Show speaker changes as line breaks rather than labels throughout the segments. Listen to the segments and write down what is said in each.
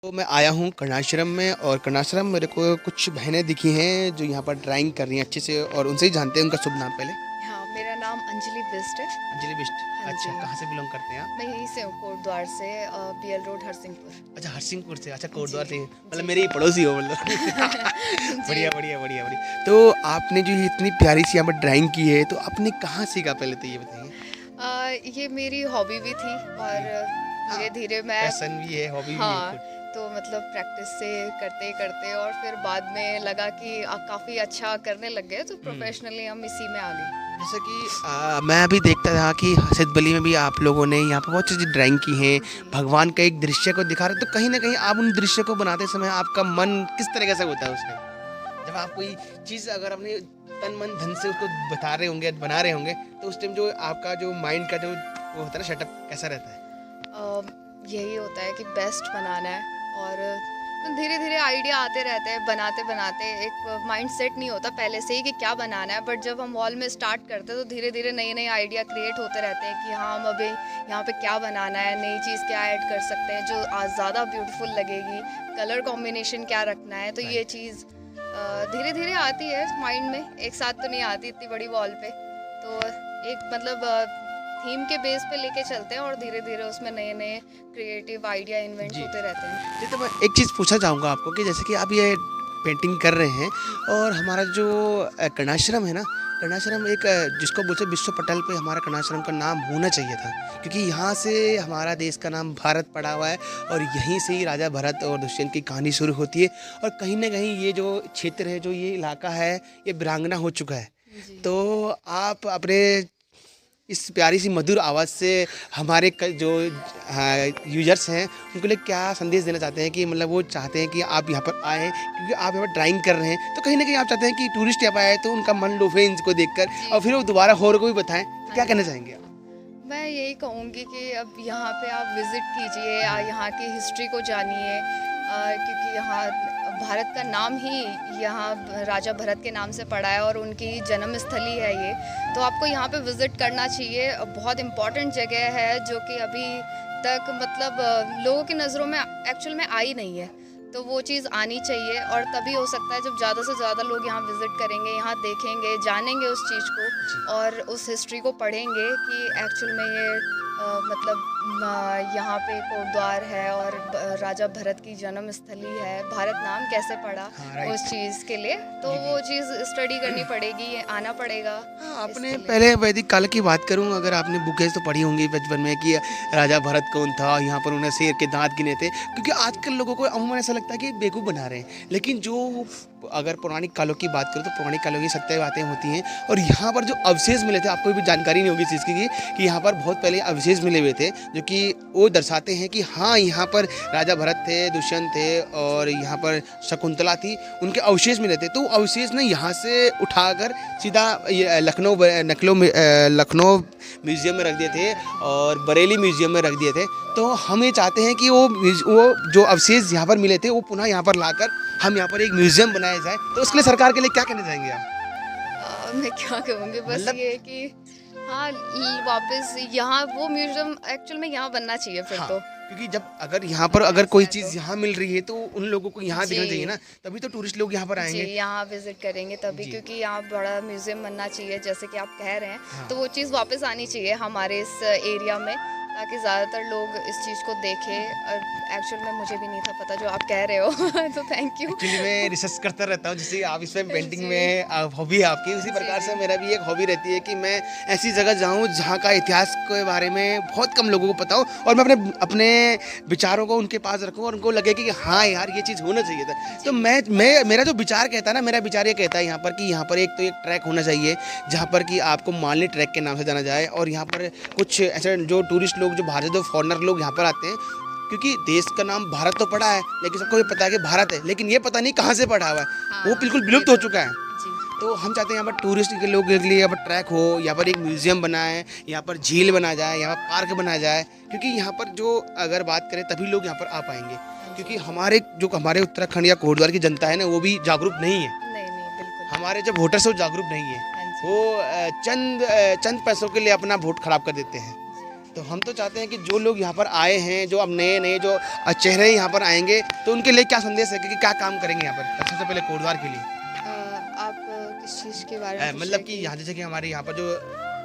तो मैं आया हूँ कर्णाश्रम में और कर्णाश्रम मेरे को कुछ बहनें दिखी हैं जो यहाँ पर ड्राइंग कर रही हैं अच्छे से और उनसे ही जानते हैं उनका शुभ नाम पहले।
हाँ, मेरा नाम अंजलि बिष्ट है।
अंजलि बिष्ट।
हाँ
अच्छा,
जी।
कहाँ से बिलोंग करते हैं आप?
मैं यहीं से हूँ कोटद्वार से, बीएल रोड हरसिंहपुर।
अच्छा, हरसिंहपुर से। अच्छा,
जी।
कोटद्वार से, मतलब
जी।
मेरे ही पड़ोसी हो मतलब।
जी।
बढ़िया बढ़िया बढ़िया बढ़िया। तो आपने जो ये इतनी प्यारी सी यहाँ पर ड्राइंग की है तो आपने कहाँ सीखा पहले तो ये बताइए।
ये मेरी हॉबी भी थी और
हाँ,
धीरे धीरे मैं
पैशन भी है, हॉबी भी है।
हाँ, तो मतलब प्रैक्टिस से करते करते और फिर बाद में लगा कि काफ़ी अच्छा करने लग गए, तो
हम्म।
प्रोफेशनली हम इसी में आ गए।
जैसा कि मैं अभी देखता था कि हसद बली में भी आप लोगों ने यहाँ पर बहुत अच्छी ड्राइंग की है,
जी।
भगवान का एक दृश्य को दिखा रहे, तो कहीं ना कहीं आप उन दृश्य को बनाते समय आपका मन किस तरीके से होता है उस टाइम जब आप कोई चीज़ अगर अपने तन मन धन से उसको बता रहे होंगे बना रहे होंगे, तो उस टाइम जो आपका जो माइंड का जो वो होता है ना सेटअप कैसा रहता है?
यही होता है कि बेस्ट बनाना है और धीरे धीरे आइडिया आते रहते हैं, बनाते बनाते एक माइंड सेट नहीं होता पहले से ही कि क्या बनाना है, बट जब हम वॉल में स्टार्ट करते हैं तो धीरे धीरे नए नए आइडिया क्रिएट होते रहते हैं कि हाँ हम अभी यहाँ पे क्या बनाना है, नई चीज़ क्या ऐड कर सकते हैं जो आज ज़्यादा ब्यूटीफुल लगेगी, कलर कॉम्बिनेशन क्या रखना है, तो ये चीज़ धीरे धीरे आती है माइंड में, एक साथ तो नहीं आती इतनी बड़ी वॉल पे। तो एक मतलब थीम के बेस पे लेके चलते हैं और धीरे धीरे उसमें नए नए क्रिएटिव आइडिया इन्वेंट
जी।
होते रहते हैं।
जी, तो मैं एक चीज़ पूछना चाहूँगा आपको कि जैसे कि आप ये पेंटिंग कर रहे हैं और हमारा जो कर्णाश्रम है ना, कर्णाश्रम एक जिसको बोलते हैं विश्व पटल पे हमारा कर्णाश्रम का नाम होना चाहिए था, क्योंकि यहाँ से हमारा देश का नाम भारत पड़ा हुआ है और यहीं से ही राजा भरत और दुष्यंत की कहानी शुरू होती है और कहीं ना कहीं ये जो क्षेत्र है, जो ये इलाका है, ये वीरांगना हो चुका है।
जी।
तो आप अपने इस प्यारी सी मधुर आवाज़ से हमारे जो यूजर्स हैं उनके लिए क्या संदेश देना चाहते हैं कि मतलब वो चाहते हैं कि आप यहाँ पर आएँ क्योंकि आप यहाँ पर ड्राइंग कर रहे हैं, तो कहीं ना कहीं आप चाहते हैं कि टूरिस्ट यहाँ पर आए तो उनका मन लोभे इनको देखकर
जी।
और फिर वो दोबारा और को भी बताएं, तो
हाँ
क्या कहना
जी।
चाहेंगे आप?
मैं यही कहूँगी कि अब यहाँ पे आप विज़िट कीजिए, यहाँ की हिस्ट्री को जानिए, क्योंकि यहाँ भारत का नाम ही यहाँ राजा भरत के नाम से पड़ा है और उनकी जन्मस्थली है ये। तो आपको यहाँ पे विज़िट करना चाहिए, बहुत इम्पोर्टेंट जगह है जो कि अभी तक मतलब लोगों की नज़रों में एक्चुअल में आई नहीं है। तो वो चीज़ आनी चाहिए और तभी हो सकता है जब ज़्यादा से ज़्यादा लोग यहाँ विज़िट करेंगे, यहाँ देखेंगे, जानेंगे उस चीज़ को
जी।
और उस हिस्ट्री को पढ़ेंगे कि एक्चुअल में ये मतलब यहाँ पे कोटद्वार है और राजा भरत की जन्मस्थली है, भारत नाम कैसे पड़ा
हाँ,
उस
राइट।
चीज़ के लिए, तो
जी जी।
वो चीज़ स्टडी करनी पड़ेगी, आना पड़ेगा
हाँ, आपने
इसके लिए।
पहले वैदिक काल की बात करूं, अगर आपने बुकें तो पढ़ी होंगी बचपन में कि राजा भरत कौन था, यहाँ पर उन्हें शेर के दांत गिने थे, क्योंकि आजकल लोगों को अमूमन ऐसा लगता है कि बेवकूफ़ बना रहे हैं, लेकिन जो अगर पौराणिक कालों की बात करूँ तो पौराणिक कालों की सत्य बातें होती हैं और यहाँ पर जो अवशेष मिले थे, आपको भी जानकारी नहीं होगी इस चीज़ की कि यहाँ पर बहुत पहले अवशेष मिले हुए थे जो कि वो दर्शाते हैं कि हाँ यहाँ पर राजा भरत थे, दुष्यंत थे और यहाँ पर शकुंतला थी, उनके अवशेष मिले थे। तो अवशेष ने यहाँ से उठाकर सीधा लखनऊ म्यूज़ियम में रख दिए थे और बरेली म्यूज़ियम में रख दिए थे। तो हम ये चाहते हैं कि वो जो अवशेष यहाँ पर मिले थे वो पुनः यहाँ पर लाकर हम यहाँ पर एक म्यूज़ियम बनाया जाए, तो उसके लिए सरकार के लिए क्या कहना चाहेंगे आप?
मैं क्या कहूँगी, बस
मतलब
ये कि हाँ वापस यहाँ वो म्यूजियम एक्चुअल में यहाँ बनना चाहिए फिर
हाँ,
तो।
क्योंकि जब अगर यहाँ पर अगर
ऐसा
कोई
है
चीज़
तो
यहाँ मिल रही है तो उन लोगों को यहाँ दिखना चाहिए
जी।
ना, तभी तो टूरिस्ट लोग यहाँ पर
जी,
आएंगे।
यहाँ विज़िट करेंगे तभी,
जी।
क्योंकि यहाँ बड़ा म्यूज़ियम बनना चाहिए जैसे कि आप कह रहे हैं,
हाँ।
तो वो चीज़ वापस आनी चाहिए हमारे इस एरिया में, ताकि ज़्यादातर लोग इस चीज़ को देखें और एक्चुअल में मुझे भी नहीं था पता जो आप कह रहे हो तो थैंक यू।
एक्चुअली मैं रिसर्च करता रहता हूँ, जैसे आप इसमें पेंटिंग
जी।
में हॉबी है आपकी, उसी
जी,
प्रकार से
जी।
मेरा भी एक हॉबी रहती है कि मैं ऐसी जगह जाऊँ जहाँ का इतिहास के बारे में बहुत कम लोगों को पता हो और मैं अपने अपने विचारों को उनके पास रखूँ और उनको लगे कि हाँ यार ये चीज़ होना चाहिए था। तो मैं मेरा जो विचार कहता है ना, मेरा विचार ये कहता है यहाँ पर कि यहाँ पर एक तो एक ट्रैक होना चाहिए जहाँ पर कि आपको मालनी ट्रैक के नाम से जाना जाए और यहाँ पर कुछ ऐसे जो टूरिस्ट लोग जो भारत जो फॉरेनर लोग यहाँ पर आते हैं, क्योंकि देश का नाम भारत तो पड़ा है लेकिन सबको ये पता है कि भारत है, लेकिन ये पता नहीं कहाँ से पड़ा हुआ है, वो
हाँ,
बिल्कुल
ये
विलुप्त हो
तो
चुका है।
जी।
तो हम चाहते हैं यहाँ पर टूरिस्ट के लोगों के लिए यहाँ पर ट्रैक हो, यहाँ पर एक म्यूजियम बनाए, यहाँ पर झील बना जाए, यहाँ पर पार्क बनाया जाए, क्योंकि यहाँ पर जो अगर बात करें तभी लोग यहाँ पर आ पाएंगे,
हाँ
क्योंकि
जी।
हमारे उत्तराखंड या कोटद्वार की जनता है ना, वो भी जागरूक नहीं है।
नहीं, नहीं, बिल्कुल।
हमारे जो वोटर्स है वो जागरूक नहीं है,
हाँ जी।
वो चंद पैसों के लिए अपना वोट खराब कर देते हैं।
जी।
तो हम तो चाहते हैं कि जो लोग यहाँ पर आए हैं, जो अब नए नए जो चेहरे यहाँ पर आएंगे, तो उनके लिए क्या संदेश है कि क्या काम करेंगे यहाँ पर सबसे पहले कोटद्वार के लिए?
आप किस चीज़ के बारे में पूछ
मतलब
रहे
कि
हैं
यहाँ जैसे कि हमारे यहाँ पर जो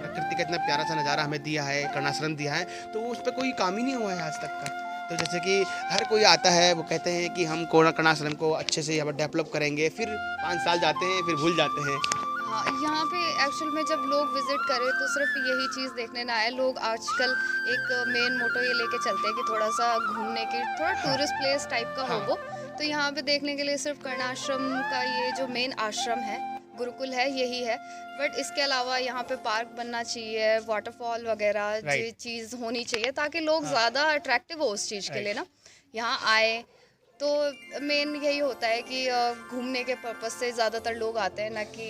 प्रकृति का इतना प्यारा सा नज़ारा हमें दिया है, कर्णाश्रम दिया है, तो वो उस पर कोई काम ही नहीं हुआ है आज तक का। तो जैसे कि हर कोई आता है, वो कहते हैं कि हम कर्णाश्रम को अच्छे से यहाँ पर डेवलप करेंगे, फिर 5 साल जाते हैं, फिर भूल जाते हैं।
हाँ, यहाँ पे एक्चुअल में जब लोग विजिट करें तो सिर्फ यही चीज़ देखने ना आए। लोग आजकल एक मेन मोटो ये लेके चलते हैं कि थोड़ा सा घूमने की, थोड़ा टूरिस्ट प्लेस टाइप का हो
हाँ।
वो। तो यहाँ पे देखने के लिए सिर्फ कर्णाश्रम का ये जो मेन आश्रम है, गुरुकुल है, यही है। बट इसके अलावा यहाँ पे पार्क बनना चाहिए, वाटरफॉल वगैरह ये
Right.
चीज़ होनी चाहिए ताकि लोग ज़्यादा अट्रैक्टिव हो उस चीज़ के लिए ना, यहाँ आए। तो मेन यही होता है कि घूमने के पर्पस से ज़्यादातर लोग आते हैं, ना कि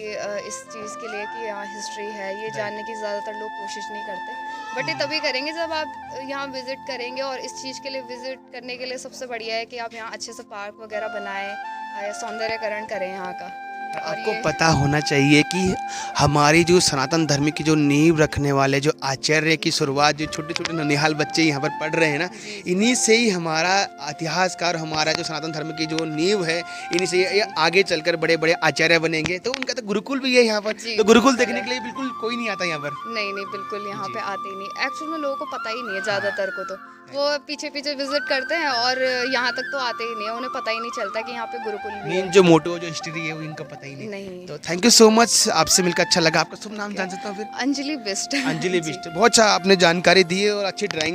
इस चीज़ के लिए कि यहाँ हिस्ट्री है, ये जानने की ज़्यादातर लोग कोशिश नहीं करते। बट ये तभी करेंगे जब आप यहाँ विज़िट करेंगे, और इस चीज़ के लिए विज़िट करने के लिए सबसे बढ़िया है कि आप यहाँ अच्छे से पार्क वगैरह बनाएं, सौंदर्यकरण करें यहाँ का। और
आपको
ये
पता होना चाहिए कि हमारी जो सनातन धर्म की जो नींव रखने वाले जो आचार्य की शुरुआत जो छोटे छोटे ननिहाल बच्चे यहाँ पर पढ़ रहे हैं ना, इन्हीं से ही हमारा इतिहासकार, हमारा जो सनातन धर्म की जो नींव है, इन्हीं से ये आगे चलकर बड़े बड़े आचार्य बनेंगे। तो उनका तो गुरुकुल भी है यहाँ पर,
जी,
तो गुरुकुल
बिल्कुल
देखने
है।
के लिए बिल्कुल कोई नहीं आता यहाँ पर।
नहीं नहीं, बिल्कुल यहाँ
जी।
पे आते ही नहीं। एक्चुअल में लोगों को पता ही नहीं है ज़्यादातर को, तो वो पीछे पीछे विजिट करते हैं और यहाँ तक तो आते ही नहीं है। उन्हें पता ही नहीं चलता कि यहाँ पे गुरुकुल भी
मेन
है।
जो मोटो जो हिस्ट्री है वो इनका पता ही नहीं।
नहीं।
तो थैंक यू सो मच, आपसे मिलकर अच्छा लगा। आपका शुभ नाम जान सकता हूँ फिर?
अंजलि बिस्ट।
अंजलि
जी।
बिष्ट, बहुत अच्छा आपने जानकारी दी है और अच्छी ड्राइंग